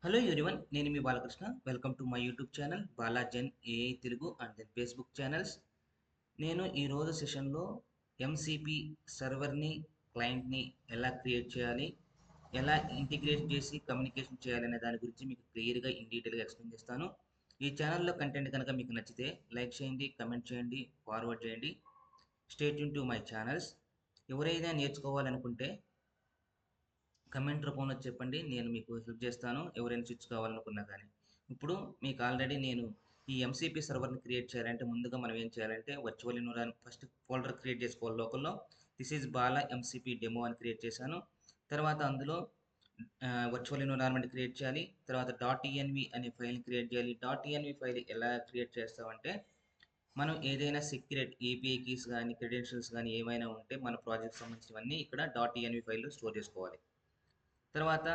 Hello everyone, నేను మీ Balakrishna. Welcome to my YouTube channel బాలాజన్ AI Telugu and then Facebook channels. నేను ఈరోజు సెషన్లో ఎంసిపి సర్వర్ని, క్లయింట్ని ఎలా క్రియేట్ చేయాలి, ఎలా ఇంటిగ్రేట్ చేసి కమ్యూనికేషన్ చేయాలి అనే దాని గురించి మీకు క్లియర్గా ఇన్ డీటెయిల్గా ఎక్స్ప్లెయిన్ చేస్తాను. ఈ ఛానల్లో కంటెంట్ కనుక మీకు నచ్చితే లైక్ చేయండి, కమెంట్ చేయండి, ఫార్వర్డ్ చేయండి. Stay tune to my channels. ఎవరైనా నేర్చుకోవాలనుకుంటే కమెంట్ రూపంలో చెప్పండి, నేను మీకు హెల్ప్ చేస్తాను. ఎవరైనా స్విచ్ కావాలనుకున్నా కానీ. ఇప్పుడు మీకు ఆల్రెడీ నేను ఈ ఎంసీపీ సర్వర్ని క్రియేట్ చేయాలంటే ముందుగా మనం ఏం చేయాలంటే virtual environment first folder create చేసుకోవాలి. లోకల్లో this is Bala MCP demo అని క్రియేట్ చేశాను. తర్వాత అందులో వర్చువల్ ఎన్విరాన్మెంట్ క్రియేట్ చేయాలి. తర్వాత .env అనే ఫైల్ క్రియేట్ చేయాలి. .env ఫైల్ ఎలా క్రియేట్ చేస్తామంటే మనం ఏదైనా సీక్రెట్ ఏపీఐ కీస్ కానీ క్రెడెన్షియల్స్ కానీ ఏమైనా ఉంటే మన ప్రాజెక్ట్ సంబంధించినవన్నీ ఇక్కడ .env ఫైల్లో స్టోర్ చేసుకోవాలి. తర్వాత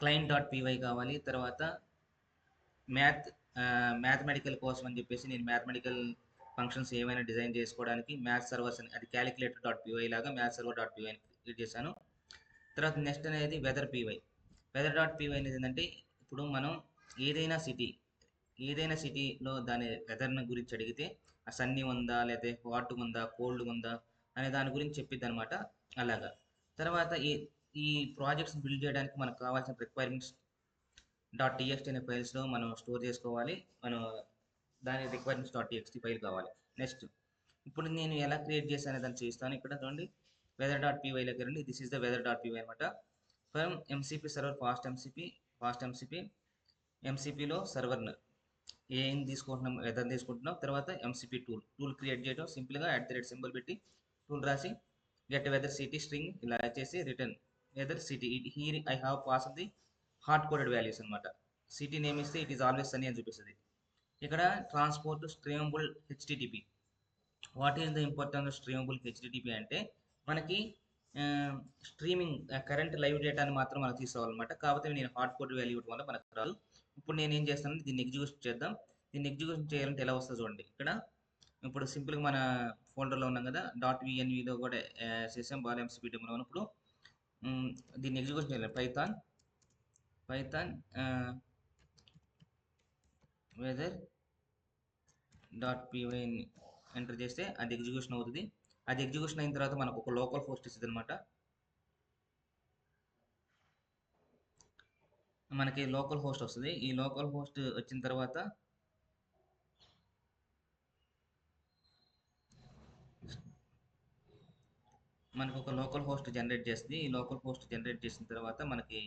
client.py కావాలి. తర్వాత మ్యాథమెటికల్ కోసం అని చెప్పేసి నేను మ్యాథమెటికల్ ఫంక్షన్స్ ఏమైనా డిజైన్ చేసుకోవడానికి మ్యాథ్ సర్వర్స్ అని అది క్యాలిక్యులేటర్.py లాగా మ్యాథ్ సర్వర్.py అని క్రియేట్ చేశాను. తర్వాత నెక్స్ట్ అనేది వెదర్.py అనేది ఏంటంటే ఇప్పుడు మనం ఏదైనా సిటీలో దాని వెదర్ని గురించి అడిగితే ఆ సన్నీ ఉందా, లేకపోతే హాట్ ఉందా, కోల్డ్ ఉందా అనే దాని గురించి చెప్పిద్ది అనమాట. అలాగా తర్వాత ఈ ప్రాజెక్ట్స్ బిల్డ్ చేయడానికి మనకు కావాల్సిన రిక్వైర్మెంట్స్ .txt అనే ఫైల్స్లో మనం స్టోర్ చేసుకోవాలి. మనం దాని రిక్వైర్మెంట్స్.txt ఫైల్ కావాలి. నెక్స్ట్ ఇప్పుడు నేను ఎలా క్రియేట్ చేశాను దాన్ని చూస్తాను. ఇక్కడ చూడండి, weather.py రండి. దిస్ ఈస్ ద weather.py అనమాట. ఫ్రమ్ ఎంసీపీ సర్వర్ ఫాస్ట్ ఎంసీపీలో సర్వర్ను ఏం తీసుకుంటున్నాం, వెదర్ తీసుకుంటున్నాం. తర్వాత ఎంసీపీ టూల్ క్రియేట్ చేయడం, సింపుల్గా @సింబల్ పెట్టి టూల్ రాసి గెట్ వెదర్ సిటీ స్ట్రింగ్ ఇలా చేసి return weather city. Here I have pass the hard coded values అనమాట. సిటీ నేమ్ ఇస్తే ఇట్ ఈస్ ఆల్వేస్ సనీ అని చూపిస్తుంది. ఇక్కడ transport streamable HTTP. What is the importance streamable HTTP అంటే మనకి స్ట్రీమింగ్ కరెంట్ లైవ్ డేటాని మాత్రం మనకు తీసుకోవాలన్నమాట. కాకపోతే నేను హార్డ్ కోడ్ వాల్యూ ఇవ్వడం వల్ల మనకు రాదు. ఇప్పుడు నేను ఏం చేస్తానంటే దీన్ని ఎగ్జిక్యూషన్ చేద్దాం. దీన్ని ఎగ్జిక్యూషన్ చేయాలంటే ఎలా వస్తుందో చూడండి. ఇక్కడ ఇప్పుడు సింపుల్గా మన ఫోల్డర్లో ఉన్నాం కదా, .envలో కూడా చేసాం బాల్ ఎంసీపీ డెమో. ఇప్పుడు దీన్ని ఎగ్జిక్యూషన్ చేయాలి. పైథాన్ weather.py ఎంటర్ చేస్తే అది ఎగ్జిక్యూషన్ అవుతుంది. అది ఎగ్జిక్యూషన్ అయిన తర్వాత మనకు ఒక లోకల్ హోస్ట్ ఇస్తుంది అనమాట. మనకి లోకల్ హోస్ట్ వస్తుంది. ఈ లోకల్ హోస్ట్ వచ్చిన తర్వాత మనకు ఒక లోకల్ హోస్ట్ జనరేట్ చేస్తుంది. ఈ లోకల్ హోస్ట్ జనరేట్ చేసిన తర్వాత మనకి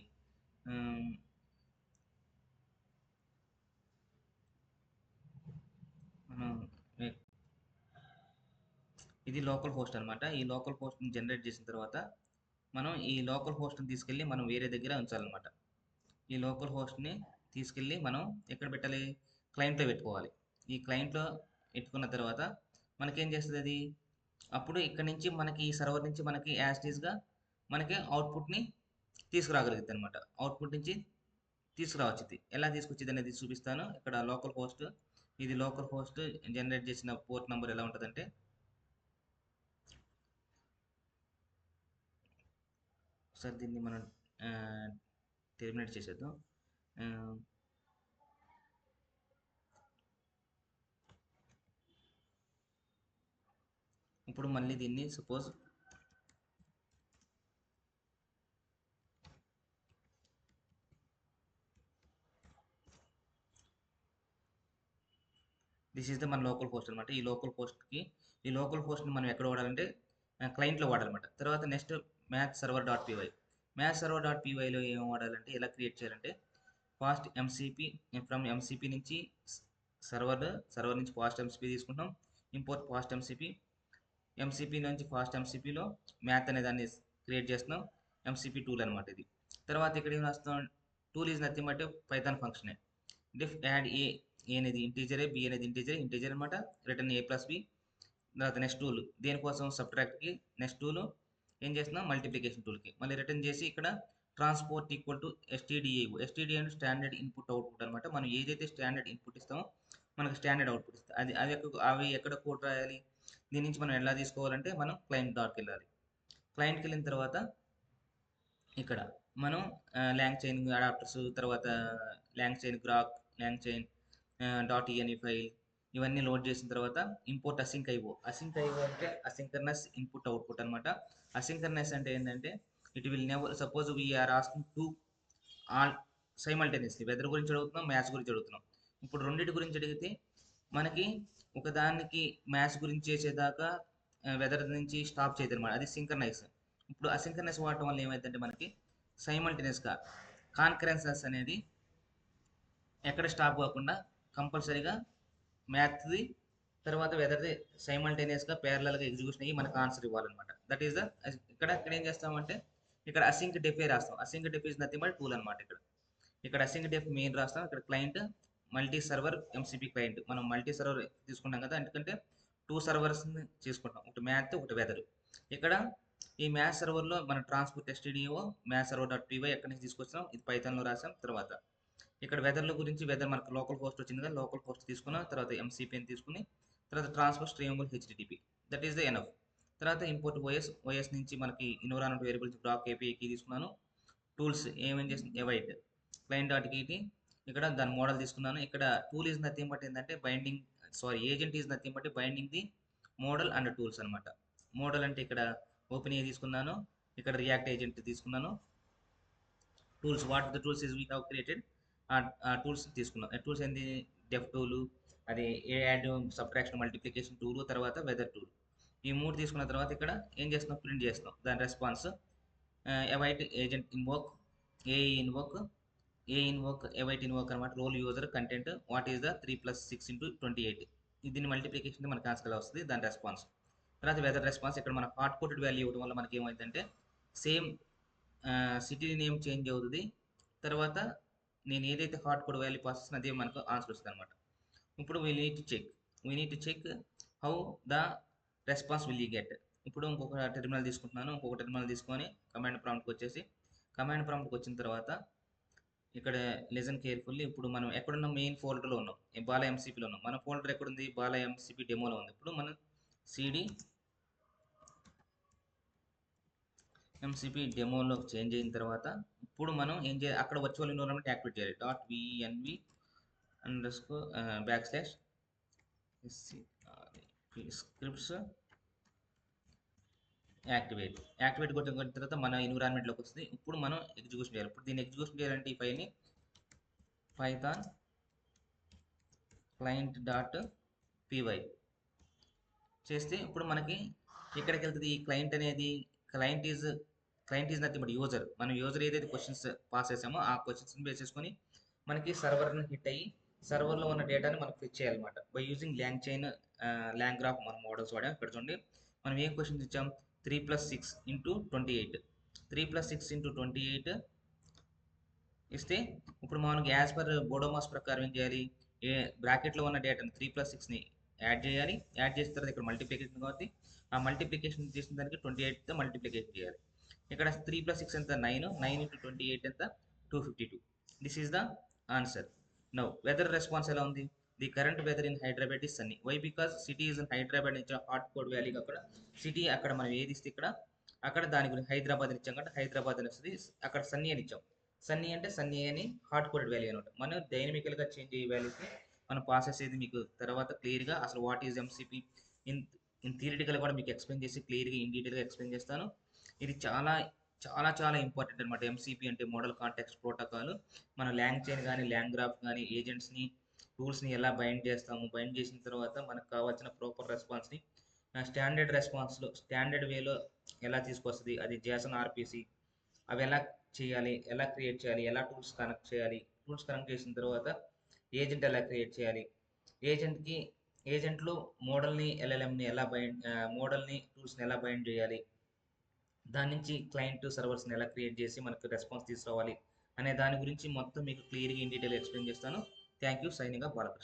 మనం ఇది లోకల్ హోస్ట్ అనమాట. ఈ లోకల్ హోస్ట్ని జనరేట్ చేసిన తర్వాత మనం ఈ లోకల్ హోస్ట్ని తీసుకెళ్ళి మనం వేరే దగ్గర ఉంచాలన్నమాట. ఈ లోకల్ హోస్ట్ని తీసుకెళ్ళి మనం ఎక్కడ పెట్టాలి, క్లయింట్లో పెట్టుకోవాలి. ఈ క్లయింట్లో పెట్టుకున్న తర్వాత మనకేం చేస్తుంది అది, అప్పుడు ఇక్కడ నుంచి మనకి ఈ సర్వర్ నుంచి మనకి యాస్టీస్గా మనకి అవుట్పుట్ని తీసుకురాగలుగుతుంది అనమాట. అవుట్పుట్ నుంచి తీసుకురావచ్చుది. ఎలా తీసుకొచ్చింది అనేది చూపిస్తాను. ఇక్కడ లోకల్ హోస్ట్, ఇది లోకల్ హోస్ట్ జనరేట్ చేసిన పోర్ట్ నెంబర్ ఎలా ఉంటుందంటే, ఒకసారి దీన్ని మనం టెర్మినేట్ చేసేద్దాం. ఇప్పుడు మళ్ళీ దీన్ని సపోజ్ దిస్ ఈస్ ద మన లోకల్ హోస్ట్ అనమాట. ఈ లోకల్ హోస్ట్ని మనం ఎక్కడ వాడాలంటే క్లయింట్లో వాడాలన్నమాట. తర్వాత నెక్స్ట్ మ్యాథ్ సర్వర్.pyలో ఏం వాడాలంటే ఎలా క్రియేట్ చేయాలంటే ఫాస్ట్ ఎంసీపీ ఫ్రమ్ ఎంసీపీ నుంచి సర్వర్ నుంచి ఫాస్ట్ ఎంసీపీ తీసుకుంటాం. ఇంపోర్ట్ ఫాస్ట్ ఎంసీపీ నుంచి ఫాస్ట్ ఎంసీపీలో మ్యాథ్ అనే దాన్ని క్రియేట్ చేస్తున్నాం. ఎంసీపీ టూల్ అనమాట ఇది. తర్వాత ఇక్కడ ఏం రాస్తాం, tool is nothing but Python ఫంక్షనే. డిఫ్ యాడ్ ఏ అనేది ఇంటీజరే, బి అనేది ఇంటీజర్ అనమాట. Return a+b. తర్వాత నెక్స్ట్ టూల్ దేనికోసం, సబ్ట్రాక్ట్కి. నెక్స్ట్ టూల్ ఏం చేస్తున్నాం, మల్టిప్లికేషన్ టూల్కి. మళ్ళీ రిటర్న్ చేసి ఇక్కడ ట్రాన్స్పోర్ట్ ఈక్వల్ టు stdio అంటే స్టాండర్డ్ ఇన్పుట్ అవుట్పుట్ అనమాట. మనం ఏదైతే స్టాండర్డ్ ఇన్పుట్ ఇస్తామో మనకు స్టాండర్డ్ అవుట్పుట్ ఇస్తుంది. అవి ఎక్కడ కోడ్ రాయాలి, దీని నుంచి మనం ఎలా తీసుకోవాలంటే మనం క్లయింట్కి వెళ్ళాలి. క్లయింట్కి వెళ్ళిన తర్వాత ఇక్కడ మనం ల్యాంగ్ చైన్ అడాప్టర్స్, తర్వాత LangChain Groq, LangChain dot ENE file ఇవన్నీ లోడ్ చేసిన తర్వాత import asyncio. Asyncio అంటే అసింక్రనస్ ఇన్పుట్ అవుట్పుట్ అనమాట. అసింక్రనస్ అంటే ఏంటంటే it will never suppose we are asking to all simultaneously, weather గురించి అడుగుతున్నాం, మ్యాథ్స్ గురించి అడుగుతున్నాం. ఇప్పుడు రెండింటి గురించి అడిగితే మనకి ఒకదానికి మ్యాథ్స్ గురించి చేసేదాకా వెదర్ నుంచి స్టాప్ చేయదు అనమాట, అది సింక్రనైజ్. ఇప్పుడు అసింక్రనైజ్ వాడటం వల్ల ఏమైందంటే మనకి సైమల్టేనియస్గా కాన్కరెన్సెస్ అనేది ఎక్కడ స్టాప్ కాకుండా కంపల్సరీగా మ్యాథ్ది తర్వాత వెదర్ది సైమల్టేనియస్గా ప్యారలల్గా ఎగ్జిక్యూషన్ అయ్యి మనకు ఆన్సర్ ఇవ్వాలన్నమాట. దట్ ఈస్ ద ఇక్కడ ఏం చేస్తామంటే ఇక్కడ అసింక్ డెఫే రాస్తాం. Async deaf is nothing but tool అనమాట. ఇక్కడ అసింక్ డెఫ్ మెయిన్ రాస్తాం. ఇక్కడ client multi server MCP client. మనం మల్టీ సర్వర్ తీసుకుంటాం కదా, ఎందుకంటే 2 సర్వర్స్ని తీసుకుంటాం, ఒకటి మ్యాథ్ ఒకటి వెదర్. ఇక్కడ ఈ మ్యాథ్ సర్వర్లో మన transport STDIO math server dot PY ఎక్కడి నుంచి తీసుకొచ్చాం, ఇది పైథాన్లో రాసాం. తర్వాత ఇక్కడ వెదర్ల గురించి వెదర్ మనకు లోకల్ హోస్ట్ వచ్చింది కదా, లోకల్ హోస్ట్ తీసుకున్నాం. తర్వాత ఎంసీపీని తీసుకుని తర్వాత transport streamable HTTP, that is the enough. తర్వాత ఇంపోర్ట్ ఓఎస్ నుంచి మనకి ఎన్విరాన్మెంట్ వేరియబుల్స్ గ్రాక్ ఏపీఐకి తీసుకున్నాను. టూల్స్ ఏమేం చేస్తుంది అవైట్ క్లయింట్ డాట్ కీకి ఇక్కడ దాని మోడల్ తీసుకున్నాను. ఇక్కడ టూల్ ఈజ్ నథింగ్ బట్ ఏంటంటే binding, sorry agent is nothing but binding the model and tools అనమాట. మోడల్ అంటే ఇక్కడ ఓపెన్ ఏ తీసుకున్నాను, ఇక్కడ రియాక్ట్ ఏజెంట్ తీసుకున్నాను. Tools what the tools is we have created, ఆ టూల్స్ తీసుకున్నాం. టూల్స్ ఏంది, డెఫ్ టూలు, అది యాడ్ సబ్ట్రాక్షన్ మల్టిప్లికేషన్ టూలు, తర్వాత వెదర్ టూల్. ఈ 3 తీసుకున్న తర్వాత ఇక్కడ ఏం చేస్తున్నాం, ప్రింట్ చేస్తున్నాం దాని response. Await agent invoke, a invoke, await invoke అనమాట. Role user content what is the 3 + 6 × 28, దీన్ని మల్టిప్లికేషన్ మనకు ఆన్సర్ వస్తుంది దాని రెస్పాన్స్. తర్వాత వెదర్ రెస్పాన్స్ ఇక్కడ మన హాట్ కోటెడ్ వాల్యూ ఇవ్వడం వల్ల మనకి ఏమైందంటే సేమ్ సిటీ నేమ్ చేంజ్ అవుతుంది. తర్వాత నేను ఏదైతే హాట్ కోడ్ వాల్యూ పాస్ చేసిన అదే మనకు ఆన్సర్ వస్తుంది అనమాట. ఇప్పుడు we need to check how the response will you get. ఇప్పుడు ఇంకొక టెర్మినల్ తీసుకుంటున్నాను. ఇంకొక టెర్మినల్ తీసుకొని కమాండ్ ప్రాంప్ట్కి వచ్చేసి, కమాండ్ ప్రాంప్ట్కి వచ్చిన తర్వాత ఇక్కడ లిజన్ కేర్ఫుల్లీ. ఇప్పుడు మనం ఎక్కడున్న మెయిన్ ఫోల్డర్లో ఉన్నాం, బాలా ఎంసీపీలో ఉన్నాం. మన ఫోల్డర్ ఎక్కడుంది, బాలా ఎంసీపీ డెమోలో ఉంది. ఇప్పుడు మనం సిడి ఎంసీపీ డెమోలో చేంజ్ అయిన తర్వాత ఇప్పుడు మనం ఏం చేయాలి, అక్కడ వర్చువల్ ఎన్విరాన్మెంట్ యాక్టివేట్ చేయాలి. .venv _ scripts యాక్టివేట్ కొట్టిన తర్వాత మన ఎన్విరాన్మెంట్లోకి వస్తుంది. ఇప్పుడు మనం ఎగ్జిక్యూషన్ చేయాలి. ఇప్పుడు దీన్ని ఎగ్జిక్యూషన్ చేయాలంటే ఈ ఫైల్ని పైథాన్ క్లయింట్ డాట్ పీవై చేస్తే ఇప్పుడు మనకి ఎక్కడికి వెళ్తుంది, ఈ క్లయింట్ అనేది client is nothing but user. మనం యూజర్ ఏదైతే క్వశ్చన్స్ పాస్ చేసామో ఆ క్వశ్చన్స్ని బేస్ చేసుకొని మనకి సర్వర్ని హిట్ అయ్యి సర్వర్లో ఉన్న డేటాని మనకు ఫిచ్ చేయాలన్నమాట. By using long chain, long graph మన మోడల్స్ వాడాం. ఇక్కడ చూడండి మనం ఏం క్వశ్చన్స్ ఇచ్చాం, 3 + 6 × 28, 3 + 6 × 28 ఇస్తే ఇప్పుడు మనకి యాజ్ పర్ బోడోమాస్ ప్రకారం ఏం చేయాలి, ఏ బ్రాకెట్లో ఉన్న డేటాని 3 + 6ని యాడ్ చేయాలి. యాడ్ చేసిన తర్వాత ఇక్కడ మల్టిప్లికేషన్ కాబట్టి ఆ మల్టిప్లికేషన్ చేసిన దానికి 28తో మల్టిప్లికేషన్ చేయాలి. ఇక్కడ 3 + 6 ఎంత, 9 × 28 ఎంత, 252. This is the answer. Now weather response ఎలా ఉంది, the current weather in Hyderabad is sunny. Why, because city is in Hyderabad ఇచ్చిన హాట్ కోడ్ వ్యాలీకి అక్కడ సిటీ, అక్కడ మనం ఏది ఇస్తే ఇక్కడ అక్కడ దాని గురించి హైదరాబాద్ అని ఇచ్చాం కాబట్టి హైదరాబాద్ అని వస్తుంది. అక్కడ సన్నీ అని ఇచ్చాం. సన్నీ అంటే సన్నీ అని హాట్ కోడెడ్ వాల్యూ అనమాట. మనం డైనమికల్గా చేంజ్ అయ్యే వాల్యూస్ని మనం పాస్ చేసేది మీకు తర్వాత క్లియర్గా అసలు what is MCP in theoretical కూడా మీకు ఎక్స్ప్లెయిన్ చేసి క్లియర్గా ఇన్ డీటెయిల్గా ఎక్స్ప్లెయిన్ చేస్తాను. ఇది చాలా చాలా చాలా ఇంపార్టెంట్ అనమాట. ఎంసీపీ అంటే మోడల్ కాంటెక్స్ట్ ప్రోటోకాల్. మన ల్యాంగ్ చైన్ కానీ ల్యాంగ్ గ్రాఫ్ కానీ ఏజెంట్స్ని టూల్స్ని ఎలా బైండ్ చేస్తాము, బైండ్ చేసిన తర్వాత మనకు కావాల్సిన ప్రాపర్ రెస్పాన్స్ని స్టాండర్డ్ రెస్పాన్స్లో స్టాండర్డ్ వేలో ఎలా తీసుకొస్తుంది, అది జేసన్ ఆర్పిసి అవి ఎలా చేయాలి, ఎలా క్రియేట్ చేయాలి, ఎలా టూల్స్ కనెక్ట్ చేయాలి, టూల్స్ కనెక్ట్ చేసిన తర్వాత ఏజెంట్ ఎలా క్రియేట్ చేయాలి, ఏజెంట్లు మోడల్ని ఎల్ఎల్ఎంని ఎలా మోడల్ని టూల్స్ని ఎలా బైండ్ చేయాలి, దాని నుంచి క్లయింట్ సర్వర్స్ని ఎలా క్రియేట్ చేసి మనకు రెస్పాన్స్ తీసుకురావాలి అనే దాని గురించి మొత్తం మీకు క్లియర్గా ఇన్ డీటెయిల్ ఎక్స్ప్లెయిన్ చేస్తాను. Thank you. Signing off Balakrishna.